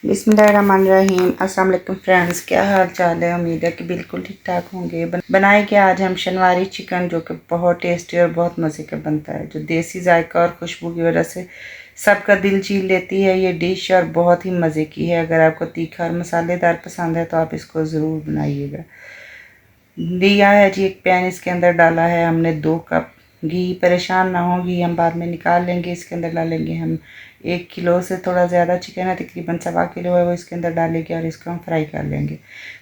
बिस्मिल्लाहिर्रहमानिर्रहीम। अस्सलाम वालेकुम फ्रेंड्स, क्या हाल चाल है। उम्मीद है कि बिल्कुल ठीक ठाक होंगे। बनाए कि आज हम शनवारी चिकन, जो कि बहुत टेस्टी और बहुत मज़े का बनता है, जो देसी जायका और खुशबू की वजह से सबका दिल चीर लेती है ये डिश, और बहुत ही मज़े की है। अगर आपको तीखा और मसालेदार पसंद है तो आप इसको ज़रूर बनाइएगा। लिया है जी एक पैन, इसके अंदर डाला है हमने 2 कप घी। परेशान ना हो, घी हम बाद में निकाल लेंगे। इसके अंदर डालेंगे हम 1 किलो से थोड़ा ज़्यादा चिकन है, तकरीबन 1.25 किलो है, वो इसके अंदर डालेंगे और इसको हम फ्राई कर लेंगे।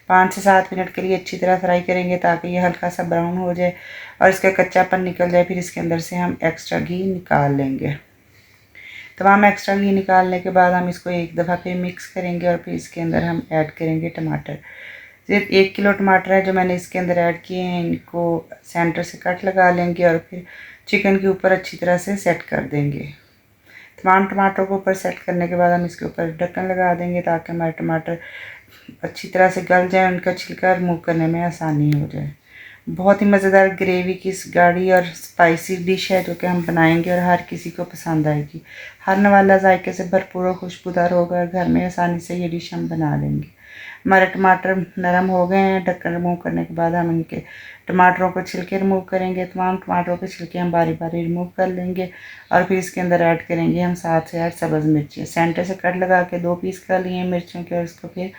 5 से 7 मिनट के लिए अच्छी तरह फ्राई करेंगे ताकि ये हल्का सा ब्राउन हो जाए और इसका कच्चापन निकल जाए। फिर इसके अंदर से हम एक्स्ट्रा घी निकाल लेंगे। तमाम एक्स्ट्रा घी निकालने के बाद हम इसको एक दफ़ा फिर मिक्स करेंगे और फिर इसके अंदर हम ऐड करेंगे टमाटर। सिर्फ 1 किलो टमाटर है जो मैंने इसके अंदर ऐड किए हैं। इनको सेंटर से कट लगा लेंगे और फिर चिकन के ऊपर अच्छी तरह से सेट कर देंगे। तमाम टमाटरों को ऊपर सेट करने के बाद हम इसके ऊपर ढक्कन लगा देंगे ताकि हमारे टमाटर अच्छी तरह से गल जाए, उनका छिलका रिमूव करने में आसानी हो जाए। बहुत ही मज़ेदार ग्रेवी की गाढ़ी और स्पाइसी डिश है जो कि हम बनाएंगे और हर किसी को पसंद आएगी। हर नवाला जायके से भरपूर और खुशबूदार होगा और घर में आसानी से ये डिश हम बना लेंगे। हमारे टमाटर नरम हो गए हैं। ढक्कन रिमूव करने के बाद हम इनके टमाटरों को छिलके रिमूव करेंगे। तमाम टमाटरों के छिलके हम बारी बारी रिमूव कर लेंगे और फिर इसके अंदर ऐड करेंगे हम 7 से 8 सब्ज़ मिर्चें। सेंटर से कट लगा के 2 पीस कर लिए मिर्चों के और इसको फिर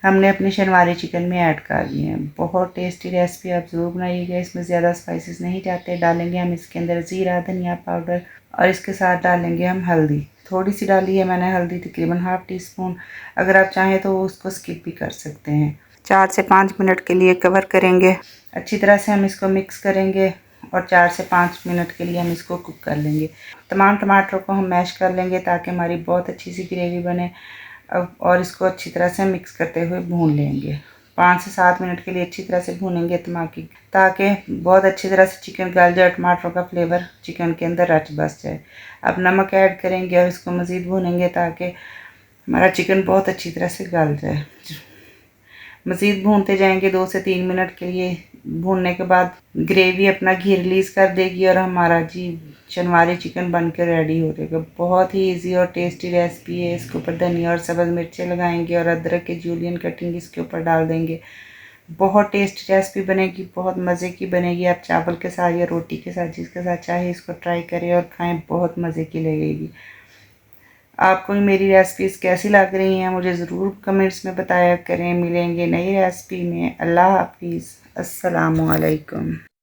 हमने अपनी शनवारी चिकन में ऐड कर दिए हैं। बहुत टेस्टी रेसिपी, आप ज़रूर बनाइएगा। इसमें ज़्यादा स्पाइसेस नहीं जाते। डालेंगे हम इसके अंदर ज़ीरा, धनिया पाउडर और इसके साथ डालेंगे हम हल्दी। थोड़ी सी डाली है मैंने हल्दी, तकरीबन ½ टीस्पून। अगर आप चाहें तो उसको स्किप भी कर सकते हैं। 4 से 5 मिनट के लिए कवर करेंगे। अच्छी तरह से हम इसको मिक्स करेंगे और 4 से 5 मिनट के लिए हम इसको कुक कर लेंगे। तमाम टमाटरों को हम मैश कर लेंगे ताकि हमारी बहुत अच्छी सी ग्रेवी बने और इसको अच्छी तरह से मिक्स करते हुए भून लेंगे। 5 से 7 मिनट के लिए अच्छी तरह से भूनेंगे ताकि बहुत अच्छी तरह से चिकन गल जाए, टमाटरों का फ्लेवर चिकन के अंदर रच बस जाए। अब नमक ऐड करेंगे और इसको मज़ीद भूनेंगे ताकि हमारा चिकन बहुत अच्छी तरह से गल जाए। मज़ीद भूनते जाएंगे 2 से 3 मिनट के लिए। भूनने के बाद ग्रेवी अपना घी रिलीज़ कर देगी और हमारा जी शनवारी चिकन बनकर रेडी हो जाएगा। बहुत ही इजी और टेस्टी रेसिपी है। इसके ऊपर धनिया और सब्ज़ मिर्चें लगाएंगे और अदरक के जूलियन कटिंग इसके ऊपर डाल देंगे। बहुत टेस्टी रेसिपी बनेगी, बहुत मज़े की बनेगी। आप चावल के साथ या रोटी के साथ, जिसके साथ चाहे इसको ट्राई करें और खाएँ, बहुत मज़े की लगेगी। आपको मेरी रेसिपीज़ कैसी लग रही हैं मुझे ज़रूर कमेंट्स में बताया करें। मिलेंगे नई रेसिपी में। अल्लाह हाफिज़। अस्सलामु अलैकुम।